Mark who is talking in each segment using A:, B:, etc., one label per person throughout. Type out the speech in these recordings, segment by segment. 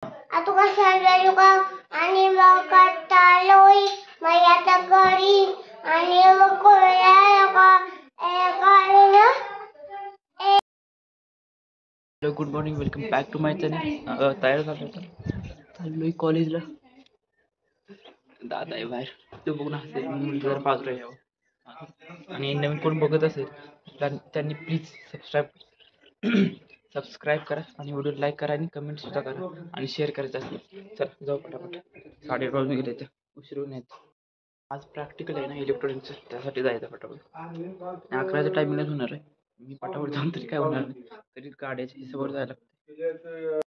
A: आता कशाला लोक आणि मग चाललोय मग आता घरी आणि मग
B: hello good morning welcome back to my channel. तयार झालो होतो चाललोय कॉलेजला. दादा आहे बाहेर तो बघून हसेल म्हणून जरा बाजूला यावं आणि नवीन कोण बघत असेल त्यांनी प्लीज सबस्क्राईब करा आणि व्हिडिओ लाईक करा आणि कमेंट सुद्धा करा आणि शेअर करायचं असेल. चल जाऊ पटापट 8:30 वाजून गेले तर उशीर होऊन येत. आज प्रॅक्टिकल आहे ना इलेक्ट्रॉनिक्सचं, त्यासाठी जायचं पटापट. 11च्या टायमिंगलाच होणार आहे. मी पटापट जाऊन तरी काय होणार नाही, तरी गाड्याच्या हिशोबावर जायला लागतं.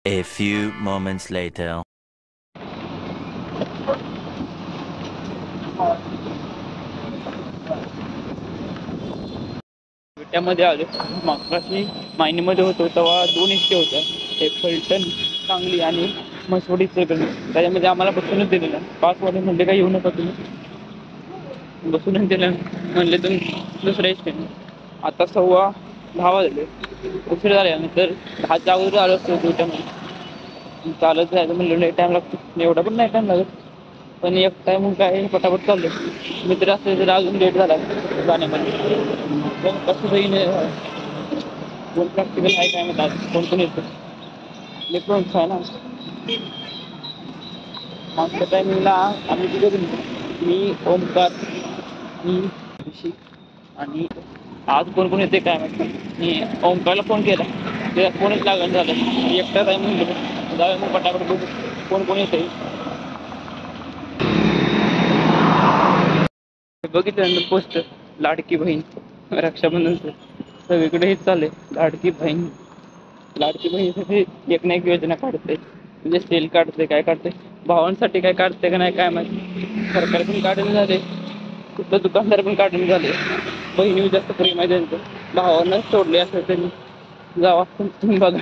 C: A few moments later.
B: विट्यामध्ये आलो. मागची मायनीमध्ये होतो तेव्हा 2 एसटी होत्या, एक फलटण सांगली आणि म्हसवड इचलकरंजी. त्याच्यामध्ये आम्हाला बसूनच दिलेलं. 5 वाजता म्हणले काय येऊ नका तुम्ही, बसूनच दिलं. म्हणले तुम्ही दुसऱ्या एसटीने. आता 10:15 वाजले, उशीर झाल्यानंतर 10च्या अगोदर आलो असतो विट्यामध्ये. चालत जायचं म्हणलं नाही टाईम लागतो, एवढा पण नाही टाईम लागत, पण एक टाईम काय पटापट चाललो. मित्र असले तर अजून लेट झाला जाण्यामध्ये. पण कसं जाईन कोण प्रॅक्टिकल आहे काय म्हणतात, कोण पण येतं इलेक्ट्रॉनिक्स आहे ना. मागच्या टायमिंगला आम्ही तिथे मी ओमकार मी आणि आज कोण कोण येते काय माहिती. मी ओमकारला फोन केला, त्याला फोनच लागण झालं. एकटा टाईम म्हणलं जाऊया मग पटापट बघू कोण कोण येते. बघितल्यानंतर पोस्ट लाडकी बहीण रक्षाबंधनचं सगळीकडे हेच चाललंय. लाडकी बहीणसाठी एक ना एक योजना काढते, म्हणजे सेल काढते, काय काढते, भावांसाठी काय काढते का नाही काय माहिती. सरकार पण काढून झाले, कुठलं दुकानदार पण काढून झाले. बहिणी जास्त प्रेम आहे त्यांचं, भावांनाच सोडले असं त्यांनी. जावा तुम्ही बघा.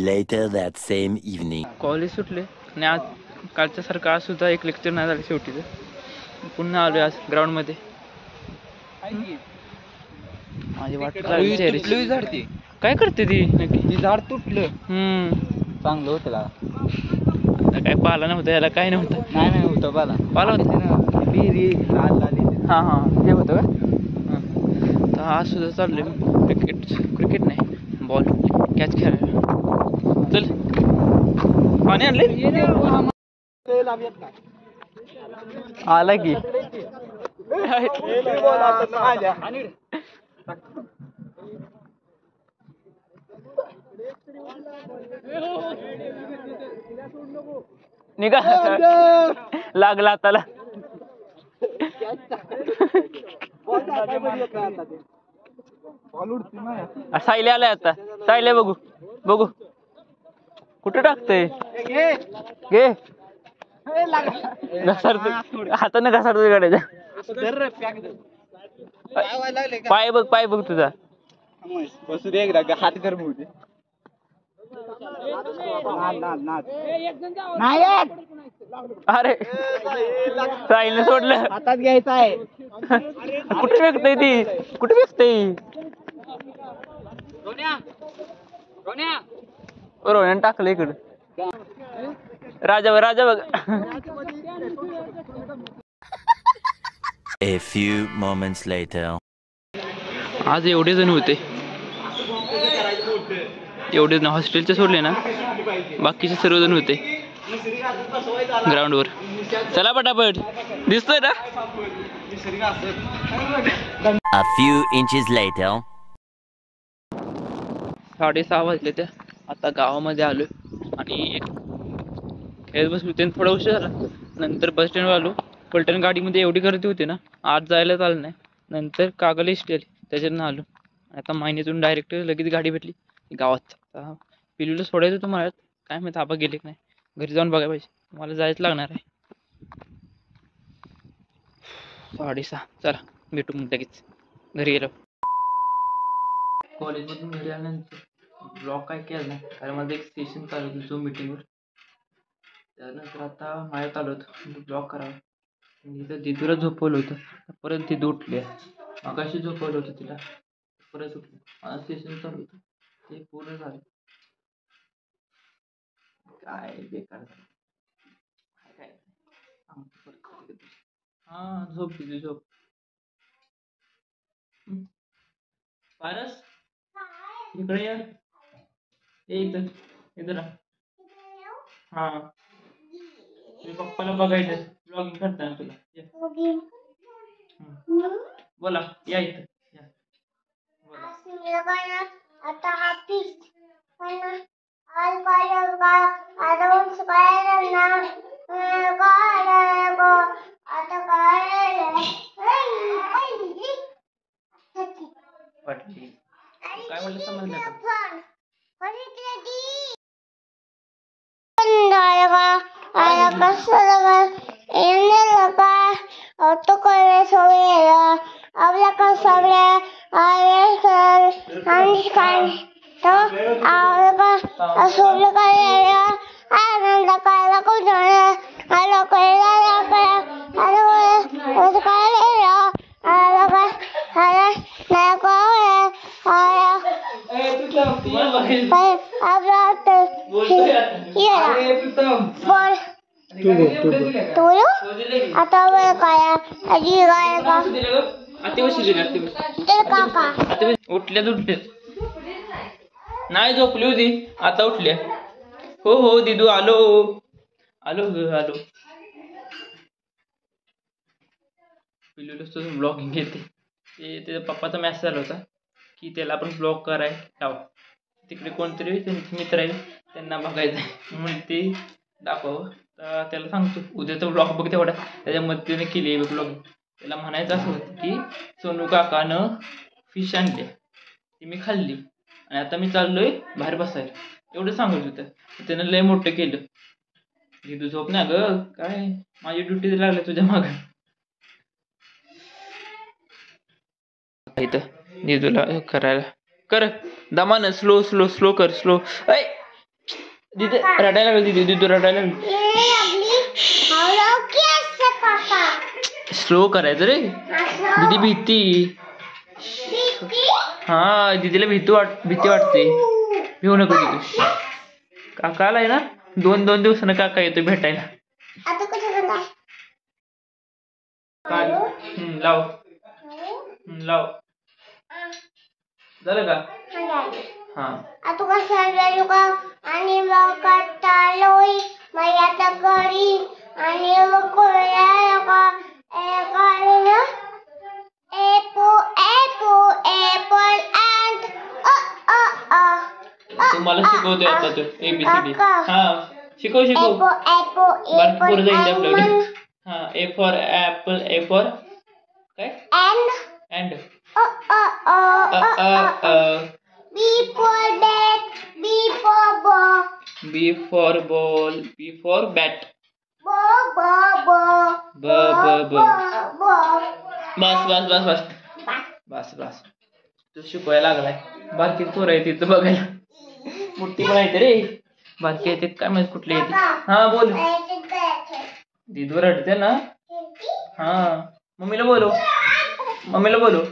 C: Later that same evening.
B: College सुटले आणि आज कालच्या सारखं आज सुद्धा एक लेक्चर नाही झालं शेवटीचं. पुन्हा आलोय आज ग्राउंडमध्ये. माझी वाट लागली. काय करते ती नक्की? झाड तुटलं.
D: चांगलं होतं का?
B: आता काय पाला नव्हतं याला, काय नव्हतं.
D: नाही होतं
B: पाला होतं. हां ते होतं का? तर आज सुद्धा चाललोय क्रिकेट नाही बॉल कॅच खेळायला. चल पाणी आणले आला की निघा लागला आताला. सायले आलाय आता. सायले बघू कुठे टाकतोय. घे घसारतो हाताने, घसारतोय गाड्याच्या. पाय बघ तुझा.
D: बसू दे एकदा हात कर बहुते.
B: अरे साईलने सोडलं.
D: हातात घ्यायचं आहे.
B: कुठे फेकतय ती, कुठे फेकतय. रोहन टाकलं इकडं. राजा बघ.
C: A few moments later.
B: आज एवढे जण होते, एवढे जण हॉस्टेलचे सोडले ना, बाकीचे सर्वजण होते ग्राउंडवर. चला पटापट, दिसतोय ना.
C: A few inches later.
B: 6:30 वाजले त्या. आता गावामध्ये आलो आणि खेळत बसलो. त्यांनी थोडा उशीर झाला. नंतर बस स्टँडवर आलो. फलटण गाडीमध्ये एवढी गर्दी होती ना, आज जायला आलं नाही. नंतर कागल एसटी आली, त्याच्यानं आलो. आता मायनीतून डायरेक्ट लगेच गाडी भेटली गावात. पिलूला सोडायचं होतं मला, काय माहिती आबा गेले की नाही. घरी जाऊन बघायला पाहिजे, मला जायचं लागणार आहे. 6:30. चला भेटू मग लगेच घरी गेलो. कॉलेजमधून घरी आल्यानंतर ब्लॉग काय केलं नाही कारण माझं एक सेशन चालू होतं झूम मीटिंगवर. त्यानंतर आता माझ्यात आलो होतो ब्लॉग करावा. तिथं दिदूला झोपवलं होतं परत दिदू उठले. मगाशी झोपवलं होतं तिला परत उठलं. माझं सेशन चालू होतं ते पूर्ण झालं. काय बेकार झालं काय हा झोप दिदी झोप. पारस इकडे या इथं इथं राहा. हा मी पप्पाला बघायचं ब्लॉगिंग करताना तुला ये. बोला या इथं या बोला.
A: आता ऑफिस पण आज काय का अराउंड काय ना काय को आता काय
B: वाटली काय म्हणलं समजलं का?
A: तो करे सोयला आपल्या का सगळ्या आणि काय तो आपल्या सोबत काय आनंद काय कुठे आलो काय आलो काय आलो काय नाही काय आता वेळ काय आजी काय काका
B: उठल्यात नाही झोपली होती आता उठल्या. हो हो दिदू आलो आलो आलो. पिल्लू ब्लॉगिंग घेते ते त्याच्या पप्पाचा मेसेज आला होता की त्याला आपण ब्लॉग कराय लाव. तिकडे कोणतरी त्यांचे मित्र आहे त्यांना बघायचं आहे म्हणून ते दाखव. तर त्याला सांगतो उद्याचा ब्लॉग बघ तेवढा त्याच्यामध्ये त्याने केली आहे ब्लॉग. त्याला म्हणायचं असं होतं की सोनू काकानं फिश आणली ती मी खाल्ली आणि आता मी चाललोय बाहेर बसायला एवढं सांगत होतं. त्यानं लय मोठं केलं. दिदू झोप ना ग काय माझी ड्युटी लागली तुझ्या मागं. इथं दिदूला करायला कर दमानं स्लो स्लो स्लो कर स्लो. ऐ दिदी रडायला लागली दिदू रडायला लागली. स्लो करायचं रे दिदी भीती. हा दिदीला भीती वाटते. भिऊ नको दिदू. काका आलाय ना 2 दिवसानं काका येतो भेटायला. लाव लाव झालं का हा
A: आता कसं का आणि मग करतालोय मग आता घरी आणि मग
B: तुम्हाला शिकवतोय आता तो ABCD. हा शिकव बारकी पोरं जायचं आपल्याकडे. हा A for apple A for काय and
A: B for bat, B for ball,
B: B for ball B for bat. बस तू शिकवायला लागलाय. बारकी पोरं आहे तिथं बघायला मोठी पण आहे रे. बारकी येते काय माहिती कुठली येते. हा बोल दिदू रडते ना. हा मम्मीला बोलव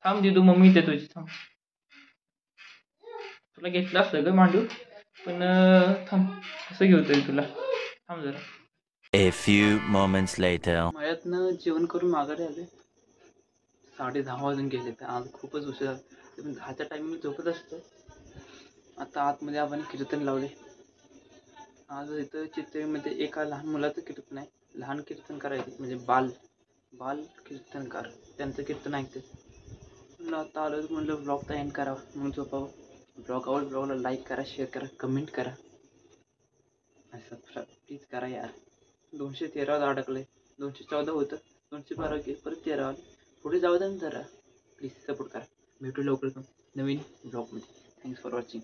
B: थांब दिदू मम्मी येते तुझी थांब. तुला घेतलं असतं ग मांडू पण थांब कसं घेऊ तुला थांब जरा.
C: A few moments later.
B: मळ्यातनं जेवण करून माघारी आले. 10:30 वाजून गेले तर आज खूपच उशीर झाला. 10च्या टाइमिंग झोपत असतो. आता आतमध्ये आपण कीर्तन लावले. आज इथं चित्तळीमध्ये एका लहान मुलाचं कीर्तन आहे. लहान कीर्तन करायचे म्हणजे बाल कीर्तनकार त्यांचं कीर्तन ऐकते. म्हणलं आता आलो म्हणलं ब्लॉगचा एंड करावा म्हणून झोपावं. ब्लॉगला लाईक करा शेअर करा कमेंट करा आणि सबस्क्राईब प्लीज करा यार. 213 अडकलंय. 214 होतं 212 गेलं परत 13 आलं. पुढे जाऊ द्या ना जरा प्लीज सपोर्ट करा. भेटू लवकर नवीन ब्लॉगमध्ये. Thanks for watching.